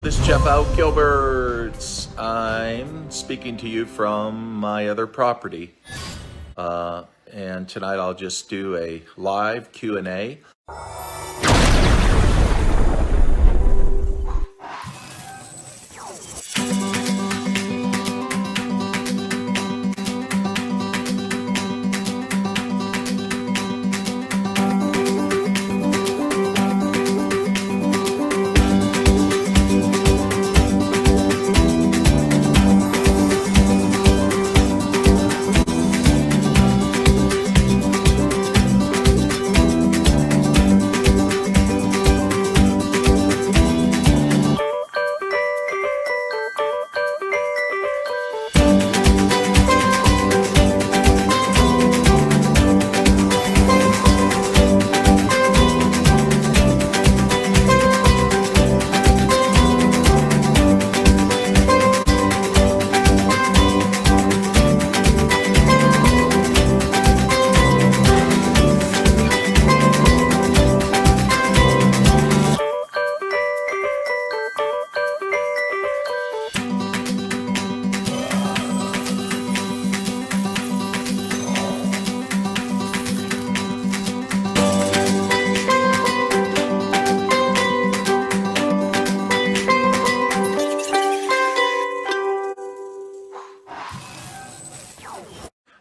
This is Jeff Out Gilberts. I'm speaking to you from my other property. And tonight I'll just do a live Q&A.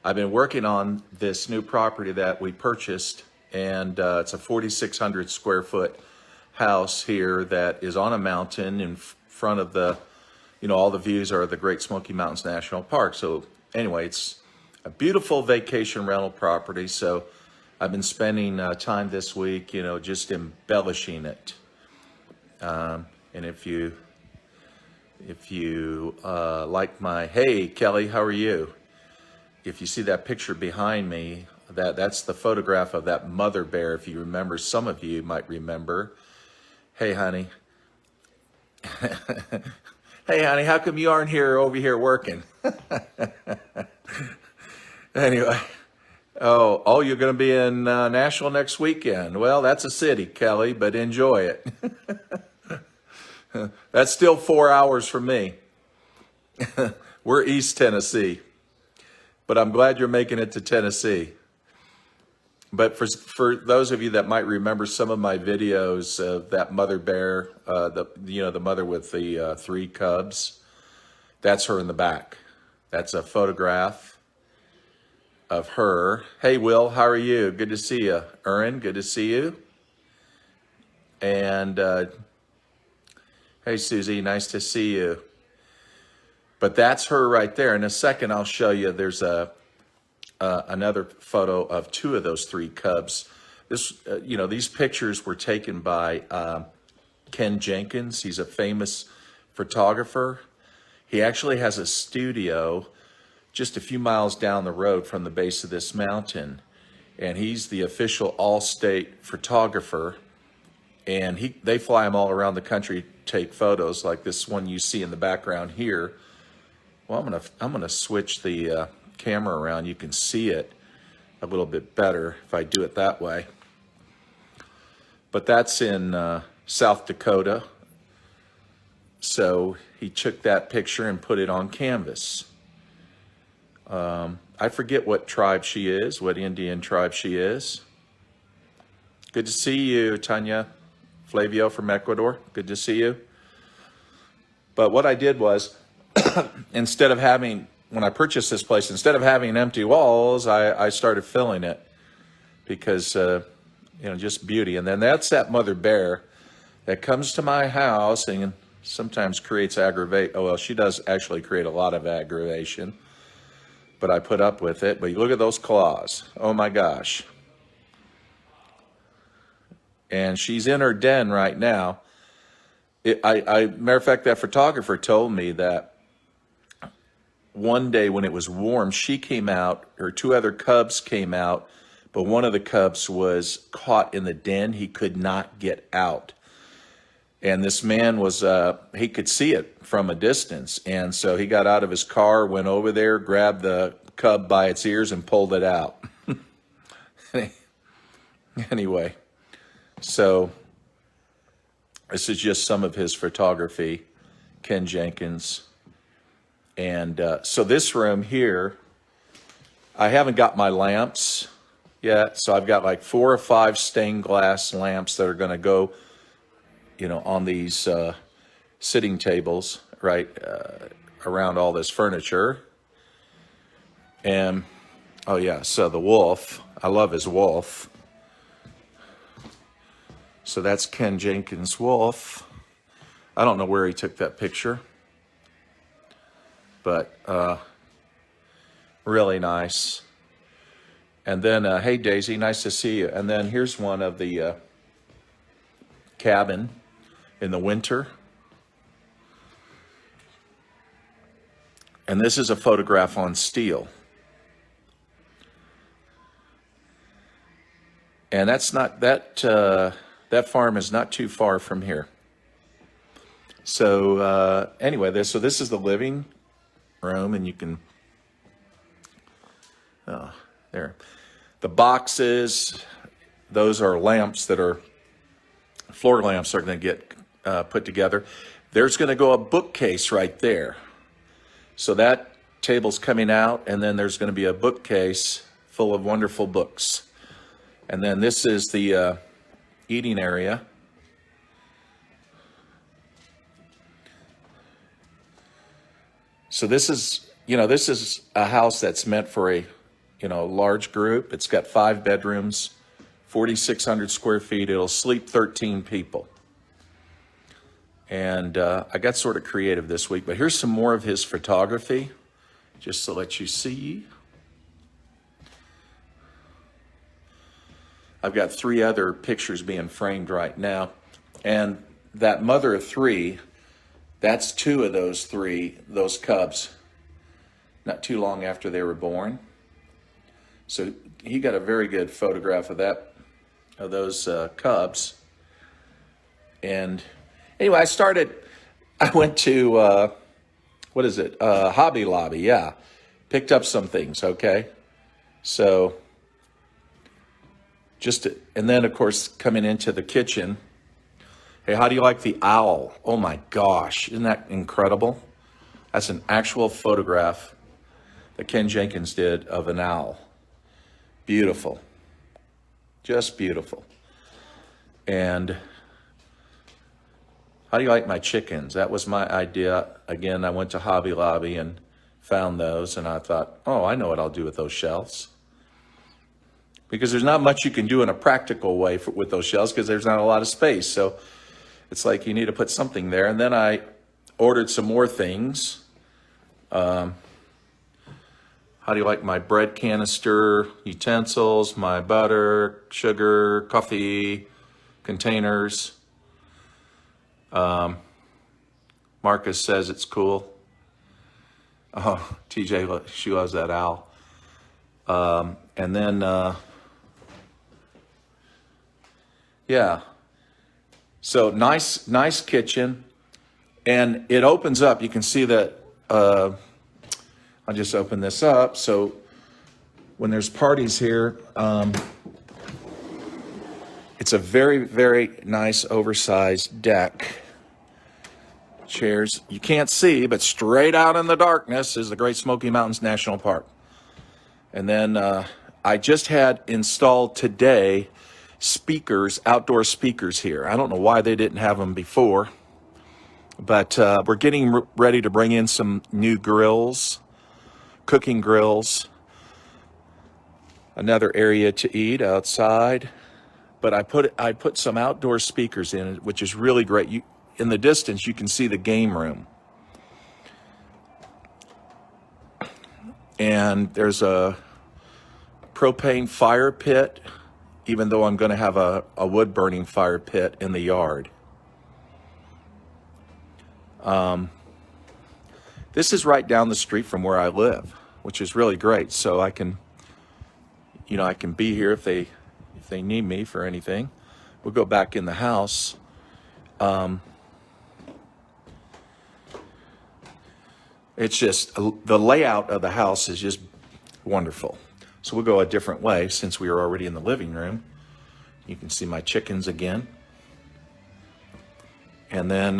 I've been working on this new property that we purchased, and it's a 4,600 square foot house here that is on a mountain in front of all the views are the Great Smoky Mountains National Park. So anyway, it's a beautiful vacation rental property. So I've been spending time this week, just embellishing it. And if you like hey, Kelly, how are you? If you see that picture behind me, that's the photograph of that mother bear. If you remember, some of you might remember. Hey, honey. Hey, honey, how come you aren't over here working? Anyway, oh, you're going to be in Nashville next weekend. Well, that's a city, Kelly, but enjoy it. That's still 4 hours from me. We're East Tennessee. But I'm glad you're making it to Tennessee. But for those of you that might remember some of my videos of that mother bear, the mother with the 3 cubs, that's her in the back. That's a photograph of her. Hey, Will, how are you? Good to see you. Erin, good to see you. And hey, Susie, nice to see you. But that's her right there. In a second, I'll show you. There's another photo of 2 of those 3 cubs. These pictures were taken by Ken Jenkins. He's a famous photographer. He actually has a studio just a few miles down the road from the base of this mountain. And he's the official all-state photographer. And they fly him all around the country, take photos like this one you see in the background here. Well, I'm gonna switch the camera around. You can see it a little bit better if I do it that way. But that's in South Dakota. So he took that picture and put it on canvas. I forget what tribe she is, what Indian tribe she is. Good to see you, Tanya Flavio from Ecuador. Good to see you. But what I did was, when I purchased this place, instead of having empty walls, I started filling it because, just beauty. And then that's that mother bear that comes to my house and sometimes creates aggravation. Oh, well, she does actually create a lot of aggravation, but I put up with it. But you look at those claws. Oh my gosh. And she's in her den right now. Matter of fact, that photographer told me that one day when it was warm, she came out, her 2 other cubs came out, but one of the cubs was caught in the den. He could not get out. And this man he could see it from a distance. And so he got out of his car, went over there, grabbed the cub by its ears and pulled it out. Anyway, so This is just some of his photography, Ken Jenkins. And so this room here, I haven't got my lamps yet. So I've got like 4 or 5 stained glass lamps that are going to go, on these sitting tables, right, around all this furniture. And, oh yeah, so the wolf, I love his wolf. So that's Ken Jenkins' wolf. I don't know where he took that picture, but really nice. And then, hey Daisy, nice to see you. And then here's one of the cabin in the winter. And this is a photograph on steel. And that's not, that farm is not too far from here. So anyway, this is the living room, and you can, there. The boxes, those are lamps that are, floor lamps are going to get put together. There's going to go a bookcase right there. So that table's coming out, and then there's going to be a bookcase full of wonderful books. And then this is the eating area. So this is a house that's meant for a, large group. It's got 5 bedrooms, 4,600 square feet. It'll sleep 13 people. And I got sort of creative this week, but here's some more of his photography, just to let you see. I've got 3 other pictures being framed right now. And that mother of 3, that's 2 of those 3, those cubs, not too long after they were born. So he got a very good photograph of those cubs. And anyway, I went to, Hobby Lobby, yeah. Picked up some things, okay? So, and then of course, coming into the kitchen, hey, how do you like the owl? Oh my gosh, isn't that incredible? That's an actual photograph that Ken Jenkins did of an owl. Beautiful, just beautiful. And how do you like my chickens? That was my idea. Again, I went to Hobby Lobby and found those, and I thought, oh, I know what I'll do with those shelves. Because there's not much you can do in a practical way with those shelves because there's not a lot of space. So it's like you need to put something there. And then I ordered some more things. How do you like my bread canister, utensils, my butter, sugar, coffee, containers? Marcus says it's cool. Oh, TJ, she loves that owl. And then, yeah. So nice kitchen. And it opens up. You can see that, I'll just open this up. So when there's parties here, it's a very, very nice oversized deck. Chairs you can't see, but straight out in the darkness is the Great Smoky Mountains National Park. And then I just had installed today outdoor speakers here. I don't know why they didn't have them before, but we're getting ready to bring in some new grills, cooking grills, another area to eat outside. But I put some outdoor speakers in it, which is really great. In the distance, you can see the game room. And there's a propane fire pit, even though I'm going to have a wood burning fire pit in the yard. This is right down the street from where I live, which is really great. So I can be here if they need me for anything. We'll go back in the house. It's just, the layout of the house is just wonderful. So we'll go a different way since we are already in the living room. You can see my chickens again. And then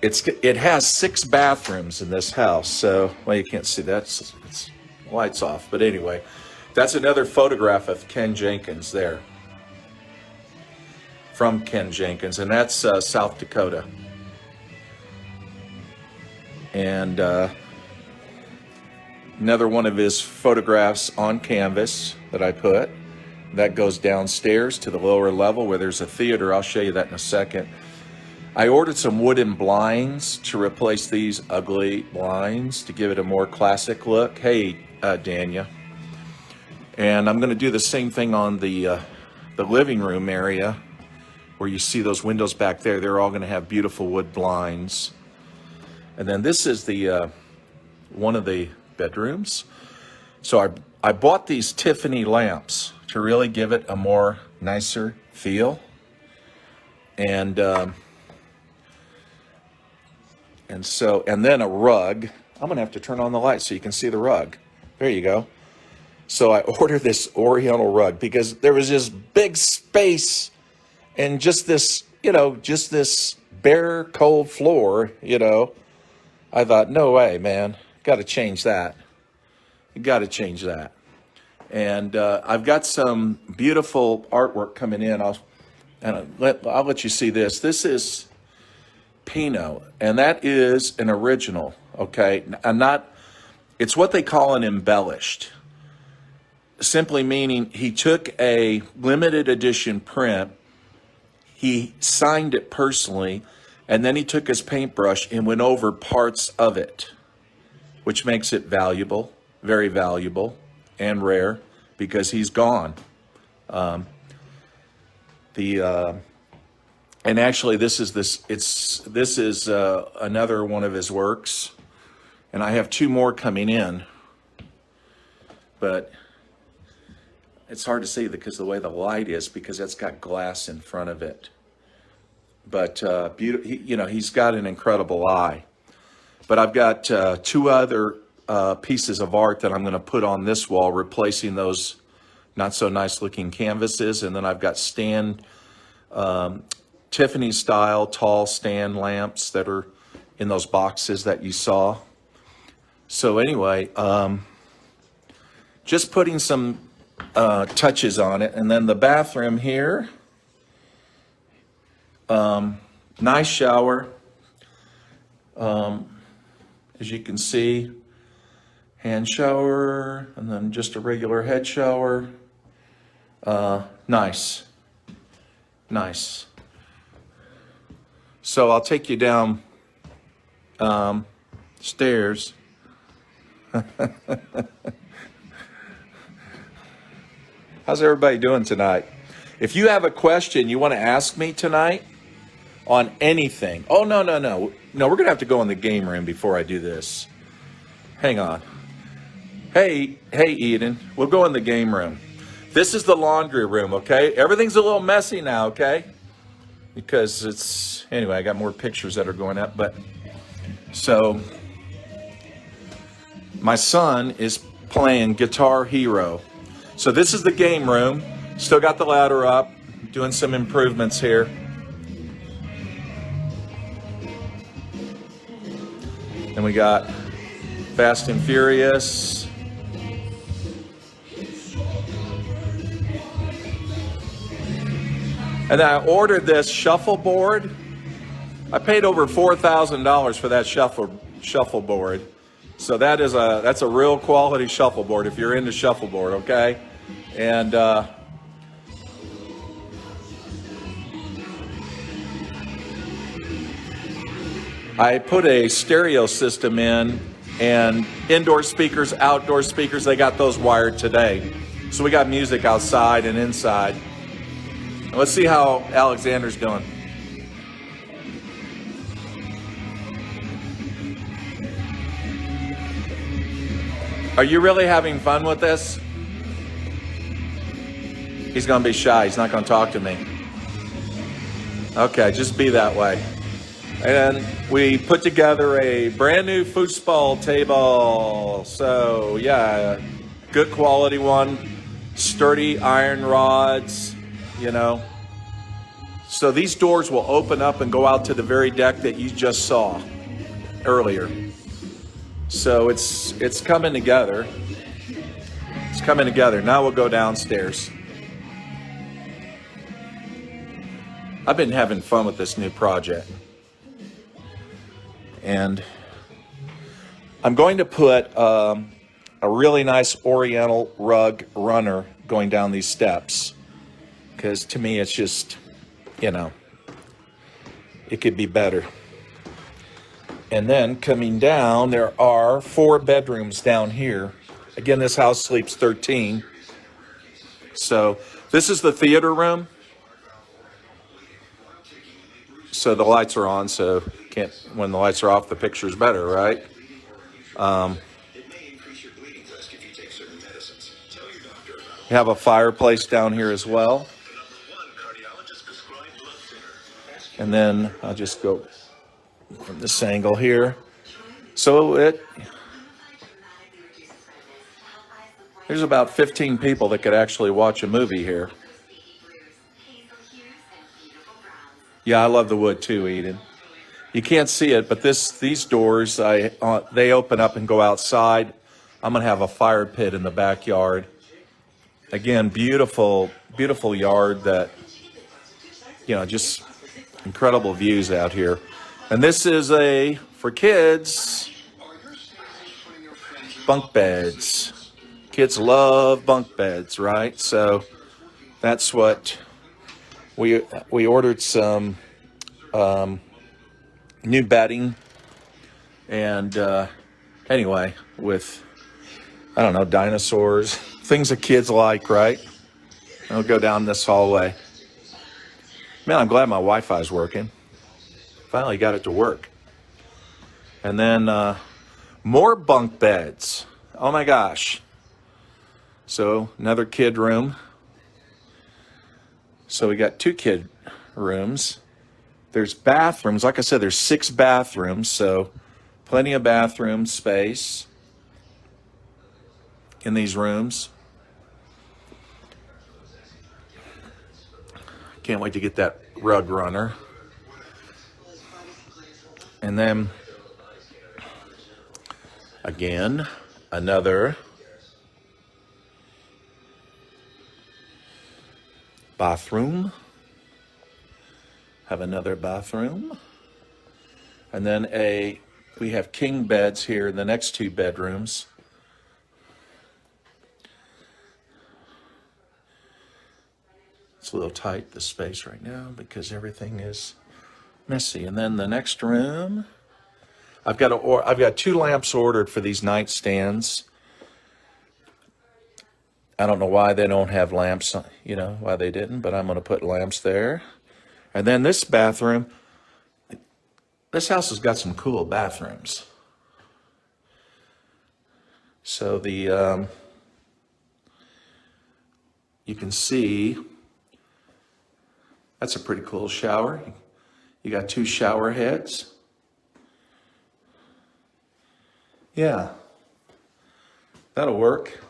it has 6 bathrooms in this house. So, well, you can't see that. It's lights off. But anyway, that's another photograph of Ken Jenkins there. From Ken Jenkins. And that's South Dakota. And another one of his photographs on canvas that I put. That goes downstairs to the lower level where there's a theater. I'll show you that in a second. I ordered some wooden blinds to replace these ugly blinds to give it a more classic look. Hey, Dania. And I'm going to do the same thing on the living room area where you see those windows back there. They're all going to have beautiful wood blinds. And then this is the one of the bedrooms. So I bought these Tiffany lamps to really give it a more nicer feel. And then a rug. I'm gonna have to turn on the light so you can see the rug. There you go. So I ordered this Oriental rug because there was this big space and just this bare, cold floor, I thought, no way, man. Got to change that. You got to change that. And I've got some beautiful artwork coming in. I'll let you see this. This is Pinot, and that is an original. Okay, it's what they call an embellished. Simply meaning he took a limited edition print, he signed it personally, and then he took his paintbrush and went over parts of it, which makes it valuable, very valuable and rare because he's gone. And actually this is another one of his works, and I have 2 more coming in, but it's hard to see because of the way the light is, because it's got glass in front of it. But he's got an incredible eye. But I've got 2 other pieces of art that I'm going to put on this wall, replacing those not so nice looking canvases. And then I've got Tiffany style tall stand lamps that are in those boxes that you saw. So anyway, just putting some touches on it. And then the bathroom here, nice shower. As you can see, hand shower, and then just a regular head shower. Nice. So I'll take you down stairs. How's everybody doing tonight? If you have a question you want to ask me tonight on anything. Oh, no. No, we're going to have to go in the game room before I do this. Hang on. Hey, Eden, we'll go in the game room. This is the laundry room, okay? Everything's a little messy now, okay? Because anyway, I got more pictures that are going up. But so my son is playing Guitar Hero. So this is the game room. Still got the ladder up, doing some improvements here. And we got Fast and Furious. And I ordered this shuffleboard. I paid over $4,000 for that shuffleboard. So that's a real quality shuffleboard if you're into shuffleboard, okay? And I put a stereo system in, and indoor speakers, outdoor speakers, they got those wired today. So we got music outside and inside. Let's see how Alexander's doing. Are you really having fun with this? He's going to be shy. He's not going to talk to me. Okay, just be that way. And we put together a brand new foosball table. So yeah, good quality one. Sturdy iron rods, So these doors will open up and go out to the very deck that you just saw earlier. So it's coming together. It's coming together. Now we'll go downstairs. I've been having fun with this new project. And I'm going to put a really nice oriental rug runner going down these steps. Because to me, it's just, you know, it could be better. And then coming down, there are 4 bedrooms down here. Again, this house sleeps 13. So this is the theater room. So the lights are on, so can't, when the lights are off, the picture's better, right? You have a fireplace down here as well. And then I'll just go from this angle here. So there's about 15 people that could actually watch a movie here. Yeah, I love the wood too, Eden. You can't see it, but these doors, they open up and go outside. I'm gonna have a fire pit in the backyard. Again, beautiful, beautiful yard that, you know, just incredible views out here. And this is for kids, bunk beds. Kids love bunk beds, right? So that's what we ordered some new bedding. And anyway, with, I don't know, dinosaurs, things that kids like, right? I'll go down this hallway. Man, I'm glad my Wi-Fi is working. Finally got it to work. And then more bunk beds. Oh my gosh. So another kid room. So we got 2 kid rooms. There's bathrooms. Like I said, there's 6 bathrooms. So plenty of bathroom space in these rooms. Can't wait to get that rug runner. And then, again, another bathroom. Have another bathroom. And then we have king beds here in the next 2 bedrooms. It's a little tight, the space right now, because everything is messy. And then the next room, I've got 2 lamps ordered for these nightstands. I don't know why they don't have lamps, you know, why they didn't, but I'm going to put lamps there. And then this bathroom, this house has got some cool bathrooms. So you can see, that's a pretty cool shower. You got 2 shower heads. Yeah, that'll work.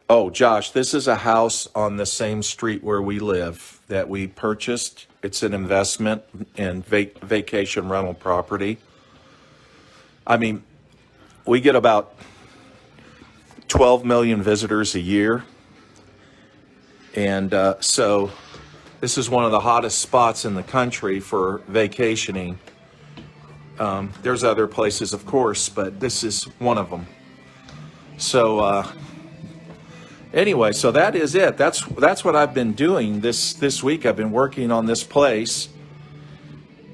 Oh, Josh, this is a house on the same street where we live that we purchased. It's an investment in vacation rental property. I mean, we get about 12 million visitors a year. And so this is one of the hottest spots in the country for vacationing. There's other places, of course, but this is one of them. So anyway, so that is it. That's what I've been doing this week. I've been working on this place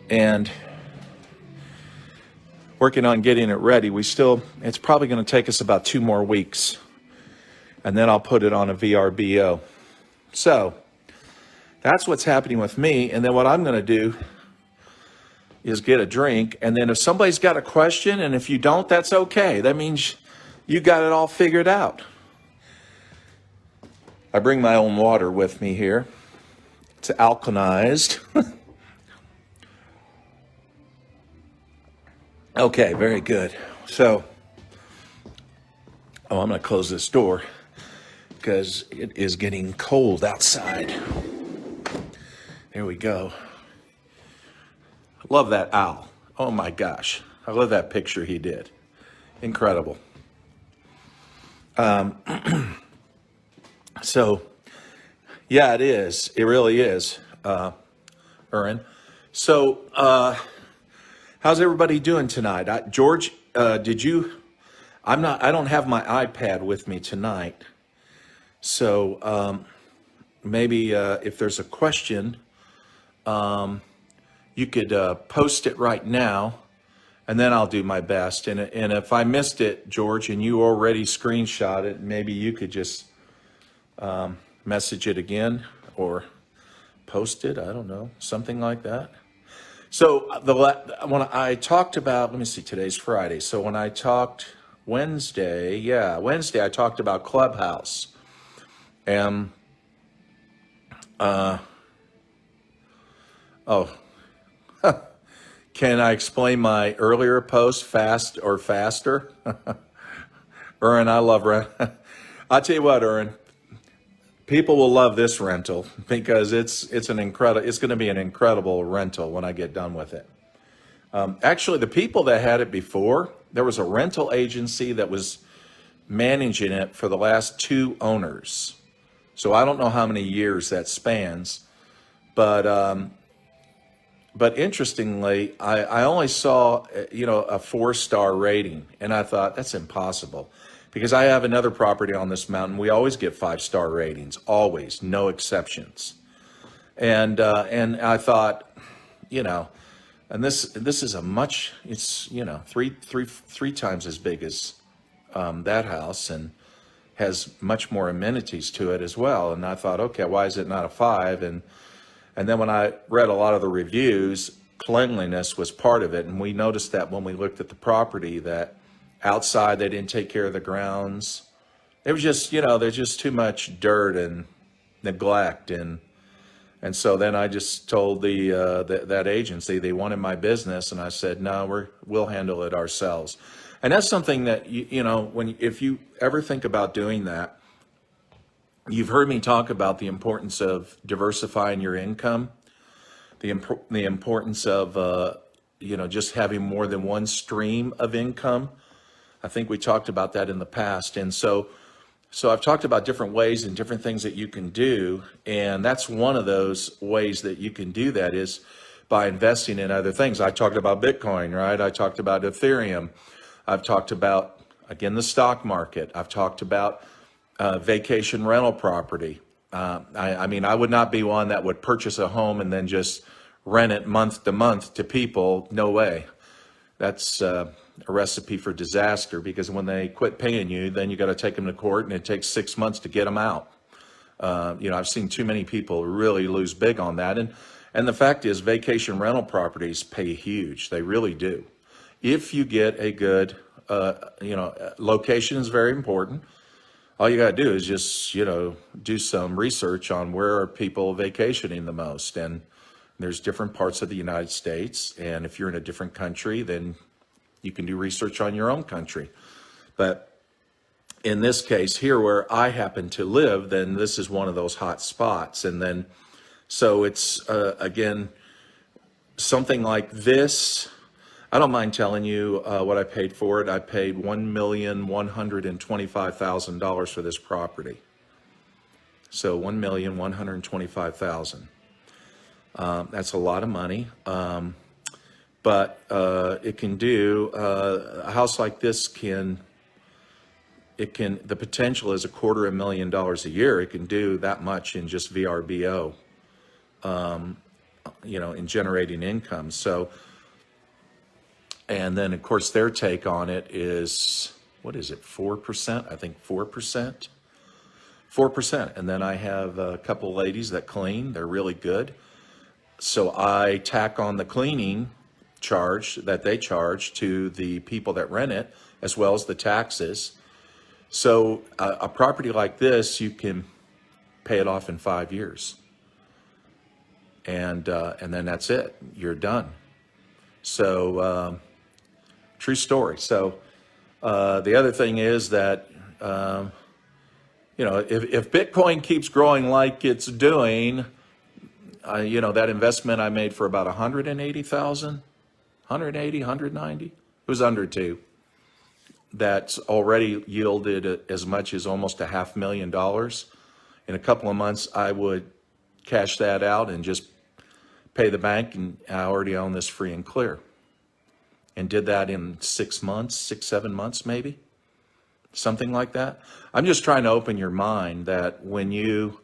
and working on getting it ready. It's probably going to take us about 2 more weeks, and then I'll put it on a VRBO. So that's what's happening with me. And then what I'm going to do is get a drink. And then if somebody's got a question, and if you don't, that's okay. That means you got it all figured out. I bring my own water with me here. It's alkalinized. Okay, very good. So, I'm going to close this door. because it is getting cold outside. There we go. Love that owl. Oh my gosh. I love that picture he did. Incredible. So, yeah, it is. It really is, Erin. So, how's everybody doing tonight? George, did you? I don't have my iPad with me tonight. So, maybe if there's a question, you could post it right now, and then I'll do my best. And if I missed it, George, and you already screenshot it, maybe you could just message it again or post it. I don't know, something like that. So when I talked about, let me see, today's Friday. So when I talked Wednesday, I talked about Clubhouse. And can I explain my earlier post, fast or faster? Erin, I love rent. I'll tell you what, Erin, people will love this rental because it's going to be an incredible rental when I get done with it. Actually, the people that had it before, there was a rental agency that was managing it for the last 2 owners. So I don't know how many years that spans, but interestingly, I only saw, a 4-star rating, and I thought that's impossible because I have another property on this mountain. We always get 5-star ratings, always, no exceptions. And I thought, and this is it's three times as big as that house, and has much more amenities to it as well. And I thought, okay, why is it not a 5? And then when I read a lot of the reviews, cleanliness was part of it. And we noticed that when we looked at the property, that outside they didn't take care of the grounds. It was just, there's just too much dirt and neglect. And so then I just told that agency, they wanted my business. And I said, no, we'll handle it ourselves. And that's something that, if you ever think about doing that, you've heard me talk about the importance of diversifying your income, the importance of, just having more than one stream of income. I think we talked about that in the past. And so I've talked about different ways and different things that you can do. And that's one of those ways that you can do that is by investing in other things. I talked about Bitcoin, right? I talked about Ethereum. I've talked about, again, the stock market. I've talked about vacation rental property. I would not be one that would purchase a home and then just rent it month to month to people. No way. That's a recipe for disaster, because when they quit paying you, then you got to take them to court, and it takes 6 months to get them out. I've seen too many people really lose big on that. And the fact is, vacation rental properties pay huge. They really do. If you get a good, location is very important. All you got to do is just, do some research on where are people vacationing the most. And there's different parts of the United States. And if you're in a different country, then you can do research on your own country. But in this case here, where I happen to live, then this is one of those hot spots. And then, so it's, again, something like this. I don't mind telling you what I paid for it. I paid $1,125,000 for this property. So $1,125,000. That's a lot of money. But it can do, a house like this the potential is $250,000 a year. It can do that much in just VRBO, in generating income. So, and then of course their take on it is, what is it, 4%? I think 4%. 4%. And then I have a couple ladies that clean. They're really good. So I tack on the cleaning charge that they charge to the people that rent it, as well as the taxes. So a property like this, you can pay it off in 5 years. And then that's it. You're done. So true story. So the other thing is that if Bitcoin keeps growing like it's doing, that investment I made for about 180,000, 180, 190, it was under two. That's already yielded as much as almost $500,000. In a couple of months, I would cash that out and just pay the bank, and I already own this free and clear. And did that in 6 months, 6, 7 months, maybe, something like that. I'm just trying to open your mind that when you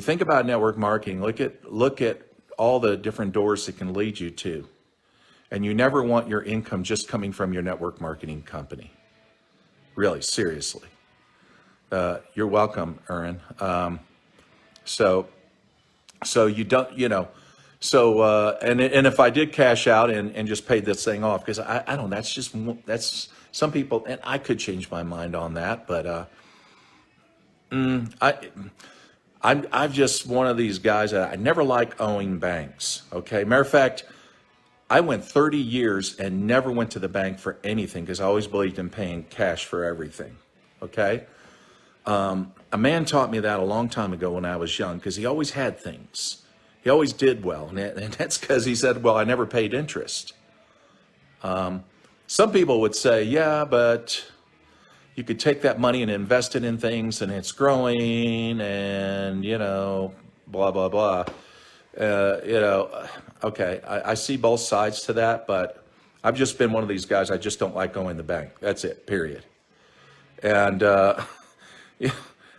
think about network marketing, look at all the different doors it can lead you to. And you never want your income just coming from your network marketing company. Really, seriously. You're welcome, Erin. So you don't, and if I did cash out and just paid this thing off, because I don't, that's some people, and I could change my mind on that, but I'm just one of these guys that I never like owing banks. Okay, matter of fact, I went 30 years and never went to the bank for anything because I always believed in paying cash for everything. Okay. A man taught me that a long time ago when I was young because he always had things. He always did well. And that's because he said, well, I never paid interest. Some people would say, yeah, but you could take that money and invest it in things and it's growing and, blah, blah, blah. Okay, I see both sides to that, but I've just been one of these guys. I just don't like going to the bank. That's it, period. And yeah,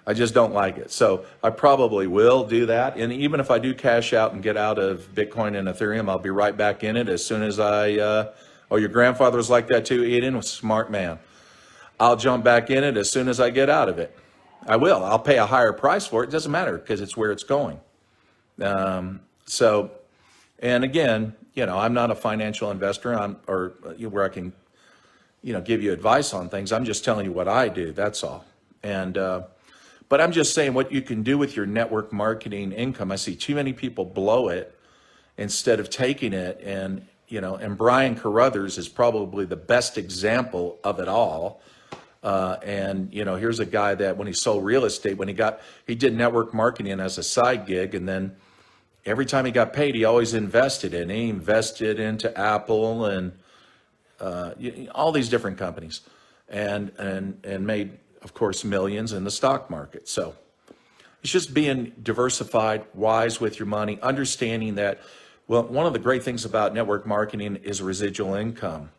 I just don't like it. So I probably will do that. And even if I do cash out and get out of Bitcoin and Ethereum, I'll be right back in it as soon as your grandfather was like that too, Eden, was a smart man. I'll jump back in it as soon as I get out of it. I will. I'll pay a higher price for it. It doesn't matter because it's where it's going. And again, I'm not a financial investor where I can, give you advice on things. I'm just telling you what I do. That's all. And, but I'm just saying what you can do with your network marketing income. I see too many people blow it instead of taking it. And Brian Carruthers is probably the best example of it all. Here's a guy that when he sold real estate, he did network marketing as a side gig, and then every time he got paid, he always invested in. He invested into Apple and all these different companies, and made, of course, millions in the stock market. So it's just being diversified, wise with your money, understanding that. Well, one of the great things about network marketing is residual income,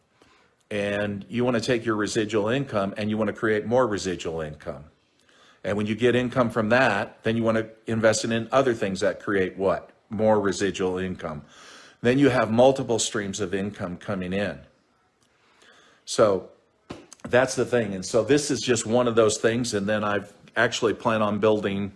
and you want to take your residual income and you want to create more residual income. And when you get income from that, then you want to invest it in other things that create what? More residual income. Then you have multiple streams of income coming in. So that's the thing. And so this is just one of those things. And then I've actually planned on building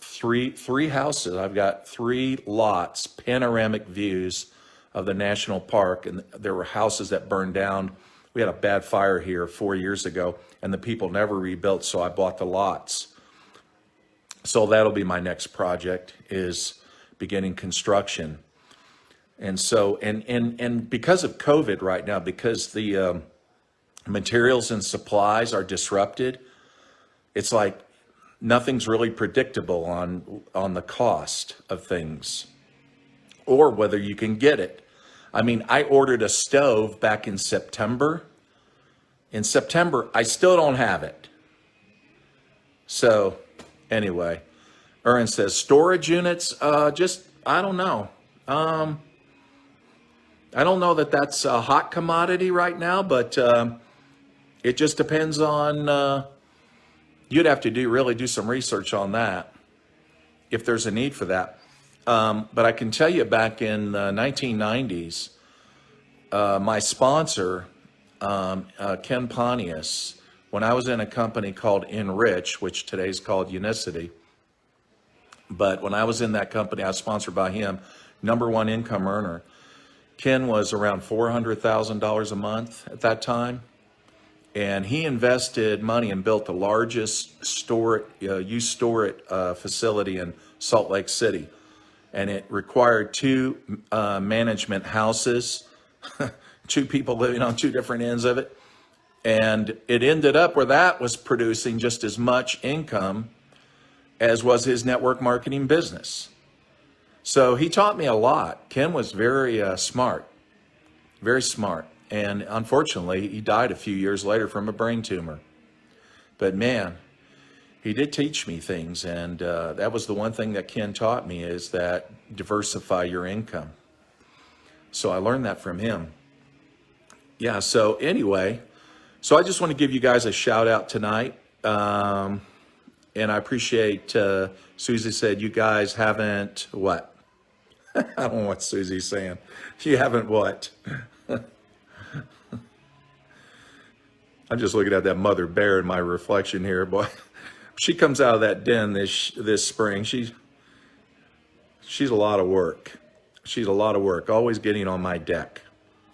three houses. I've got 3 lots, panoramic views of the national park. And there were houses that burned down. We had a bad fire here 4 years ago, and the people never rebuilt, so I bought the lots. So that'll be my next project, is beginning construction. And so, and because of COVID right now, because the materials and supplies are disrupted, it's like nothing's really predictable on the cost of things or whether you can get it. I mean, I ordered a stove back in September. In September, I still don't have it. So anyway, Erin says, storage units, I don't know. I don't know that that's a hot commodity right now, but it just depends on, you'd have to really do some research on that if there's a need for that. But I can tell you back in the 1990s, my sponsor, Ken Pontius, when I was in a company called Enrich, which today's called Unicity, but when I was in that company, I was sponsored by him, #1 income earner. Ken was around $400,000 a month at that time, and he invested money and built the largest used storage facility in Salt Lake City. And it required 2 management houses, 2 people living on 2 different ends of it. And it ended up where that was producing just as much income as was his network marketing business. So he taught me a lot. Ken was very smart, very smart. And unfortunately, he died a few years later from a brain tumor. But man, he did teach me things. And that was the one thing that Ken taught me, is that diversify your income. So I learned that from him. Yeah, so anyway, so I just want to give you guys a shout out tonight. And I appreciate, Susie said, you guys haven't what? I don't know what Susie's saying. You haven't what? I'm just looking at that mother bear in my reflection here, boy. She comes out of that den this spring. She's a lot of work. She's a lot of work. Always getting on my deck.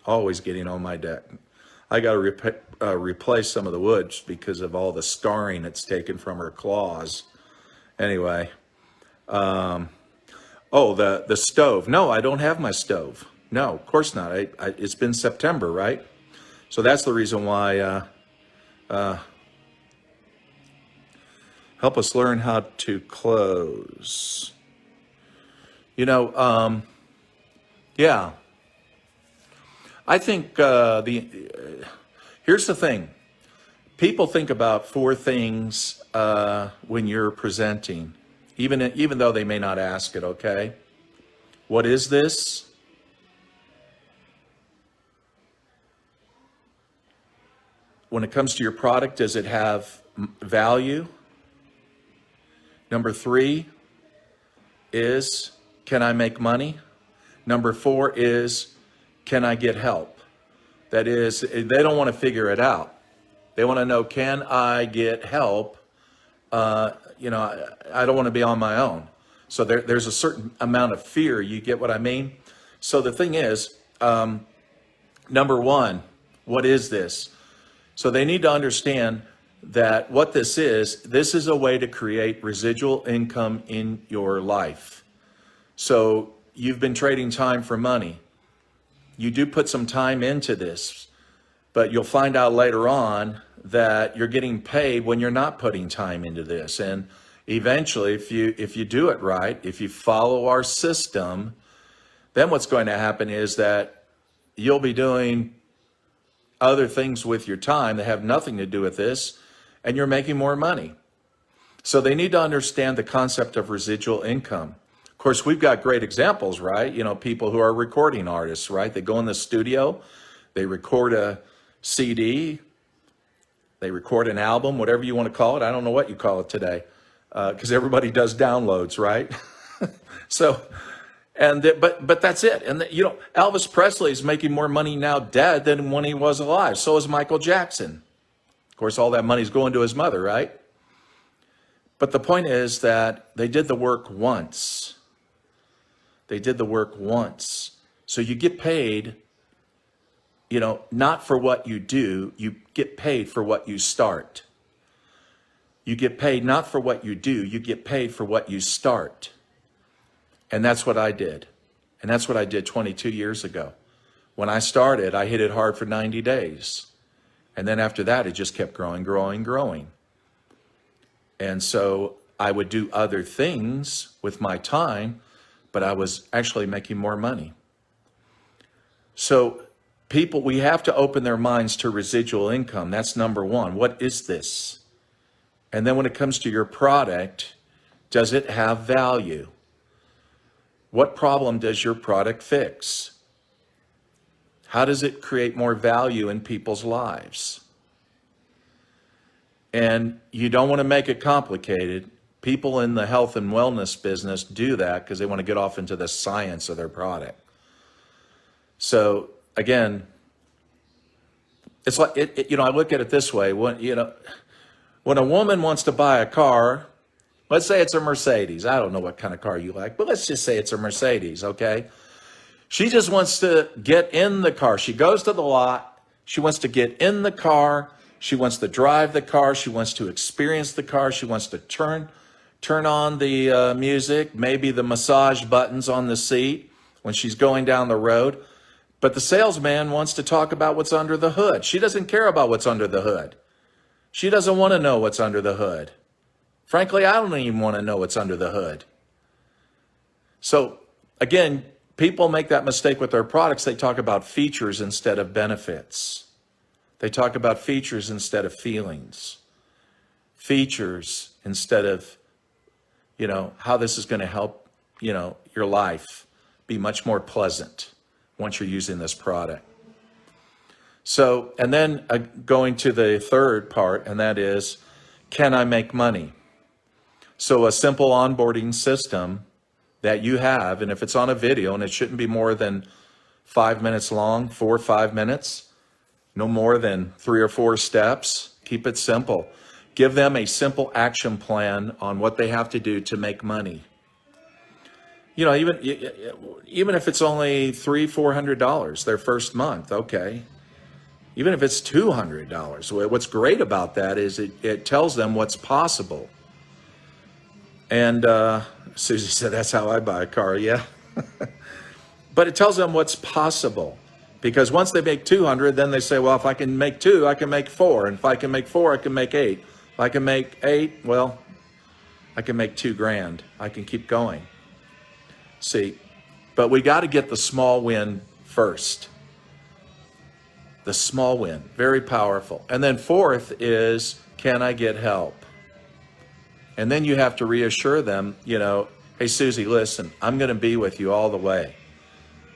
Always getting on my deck. I got to replace some of the woods because of all the scarring it's taken from her claws. Anyway, oh, the stove. No, I don't have my stove. No, of course not. It's been September, right? So that's the reason why. Help us learn how to close. Yeah. I think here's the thing. People think about 4 things when you're presenting, even though they may not ask it, okay? What is this? When it comes to your product, does it have value? Number 3 is, can I make money? Number 4 is, can I get help? That is, they don't want to figure it out. They want to know, can I get help? I don't want to be on my own. So there's a certain amount of fear. You get what I mean? So the thing is, number 1, what is this? So they need to understand that what this is a way to create residual income in your life. So you've been trading time for money. You do put some time into this, but you'll find out later on that you're getting paid when you're not putting time into this. And eventually, if you do it right, if you follow our system, then what's going to happen is that you'll be doing other things with your time that have nothing to do with this, and you're making more money. So they need to understand the concept of residual income. Of course, we've got great examples, right? People who are recording artists, right? They go in the studio, they record a CD, they record an album, whatever you want to call it. I don't know what you call it today, because everybody does downloads, right? But that's it. And Elvis Presley is making more money now dead than when he was alive. So is Michael Jackson. Of course, all that money's going to his mother, right? But the point is that they did the work once. They did the work once. So you get paid, not for what you do, you get paid for what you start. You get paid not for what you do, you get paid for what you start. And that's what I did. And that's what I did 22 years ago. When I started, I hit it hard for 90 days. And then after that, it just kept growing, growing, growing. And so I would do other things with my time, but I was actually making more money. So people, we have to open their minds to residual income. That's number 1. What is this? And then when it comes to your product, does it have value? What problem does your product fix? How does it create more value in people's lives? And you don't want to make it complicated. People in the health and wellness business do that because they want to get off into the science of their product. So again, it's like, I look at it this way. When a woman wants to buy a car, let's say it's a Mercedes. I don't know what kind of car you like, but let's just say it's a Mercedes, okay? She just wants to get in the car. She goes to the lot. She wants to get in the car. She wants to drive the car. She wants to experience the car. She wants to turn on the music, maybe the massage buttons on the seat when she's going down the road. But the salesman wants to talk about what's under the hood. She doesn't care about what's under the hood. She doesn't want to know what's under the hood. Frankly, I don't even want to know what's under the hood. So again, people make that mistake with their products. They talk about features instead of benefits. They talk about features instead of feelings. Features instead of, how this is going to help, your life be much more pleasant once you're using this product. So, and then going to the third part, and that is, can I make money? So a simple onboarding system that you have, and if it's on a video, and it shouldn't be more than 5 minutes long, 4 or 5 minutes, no more than 3 or 4 steps, keep it simple. Give them a simple action plan on what they have to do to make money. Even if it's only $300-400 their first month, okay. Even if it's $200, what's great about that is it tells them what's possible. And Susie said, that's how I buy a car, yeah. But it tells them what's possible. Because once they make 200, then they say, well, if I can make 2, I can make 4. And if I can make 4, I can make 8. If I can make 8, well, I can make $2,000. I can keep going. See, but we got to get the small win first. The small win, very powerful. And then fourth is, can I get help? And then you have to reassure them, hey, Susie, listen, I'm going to be with you all the way.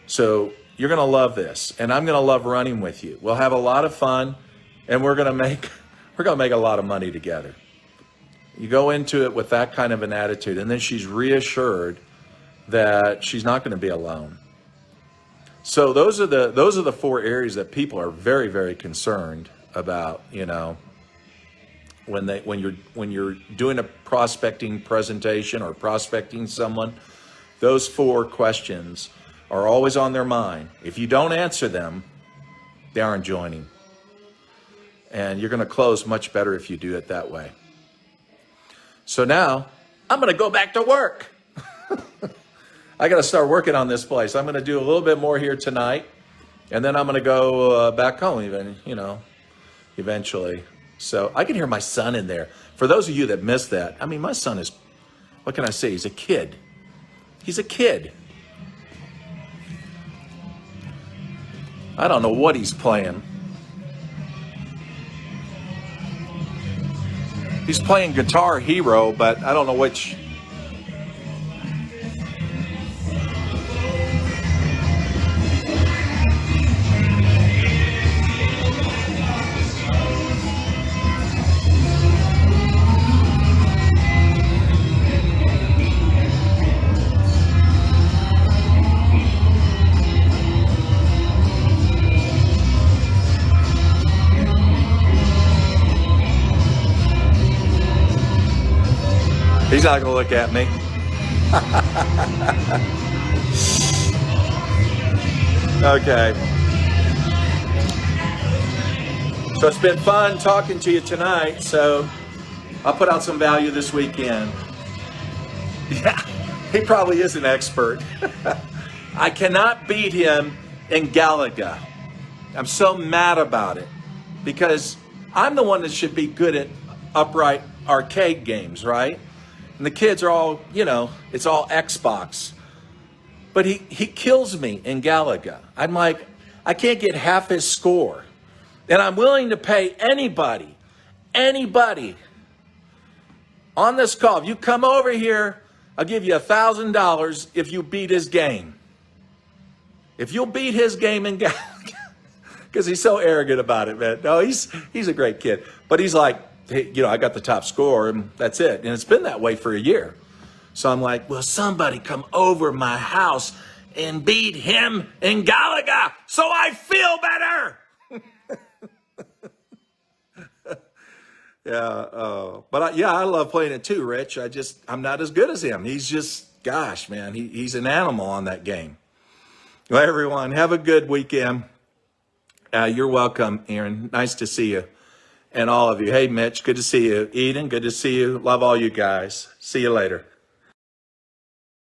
So you're going to love this, and I'm going to love running with you. We'll have a lot of fun, and we're going to make a lot of money together. You go into it with that kind of an attitude, and then she's reassured that she's not going to be alone. So those are the 4 areas that people are very, very concerned about, when you're doing a prospecting presentation or prospecting someone. Those 4 questions are always on their mind. If you don't answer them, they aren't joining. And you're going to close much better if you do it that way. So now I'm going to go back to work. I got to start working on this place. I'm going to do a little bit more here tonight, and then I'm going to go back home eventually. So I can hear my son in there. For those of you that missed that, my son is, what can I say? He's a kid. He's a kid. I don't know what he's playing. He's playing Guitar Hero, but I don't know which. He's not going to look at me. Okay. So it's been fun talking to you tonight. So I'll put out some value this weekend. Yeah, he probably is an expert. I cannot beat him in Galaga. I'm so mad about it because I'm the one that should be good at upright arcade games, right? And the kids are all, it's all Xbox. But he kills me in Galaga. I'm like, I can't get half his score. And I'm willing to pay anybody on this call. If you come over here, I'll give you $1,000 if you beat his game. If you'll beat his game in Galaga. Because he's so arrogant about it, man. No, he's a great kid. But he's like, hey, I got the top score, and that's it. And it's been that way for a year. So I'm like, will somebody come over my house and beat him in Galaga so I feel better? Yeah. But I love playing it too, Rich. I'm not as good as him. He's just, gosh, man, he's an animal on that game. Well, everyone, have a good weekend. You're welcome, Aaron. Nice to see you. And all of you. Hey, Mitch, good to see you. Eden, good to see you. Love all you guys. See you later.